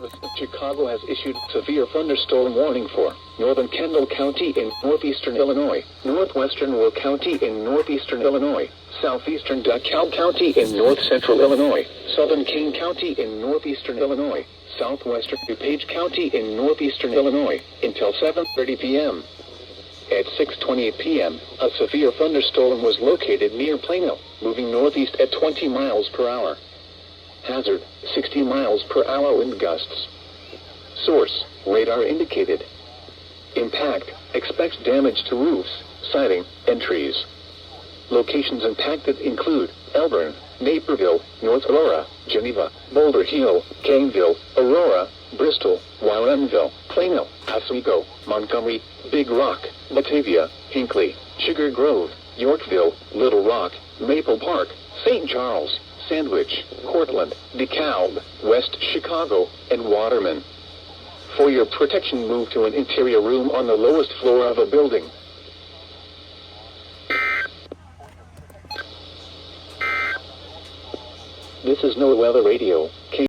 Service of Chicago has issued severe thunderstorm warning for northern Kendall County in northeastern Illinois, northwestern Will County in northeastern Illinois, southeastern DeKalb County in north central Illinois, southern King County in northeastern Illinois, southwestern DuPage County in northeastern Illinois, until 7:30 p.m. At 6:28 p.m., a severe thunderstorm was located near Plano, moving northeast at 20 miles per hour. Hazard, 60 miles per hour wind gusts. Source, radar indicated. Impact, expects damage to roofs, siding, and trees. Locations impacted include Elburn, Naperville, North Aurora, Geneva, Boulder Hill, Caneville, Aurora, Bristol, Warrenville, Plano, Oswego, Montgomery, Big Rock, Batavia, Hinckley, Sugar Grove, Yorkville, Little Rock, Maple Park, St. Charles, Sandwich, Cortland, DeKalb, West Chicago, and Waterman. For your protection, move to an interior room on the lowest floor of a building. This is NOAA Weather Radio.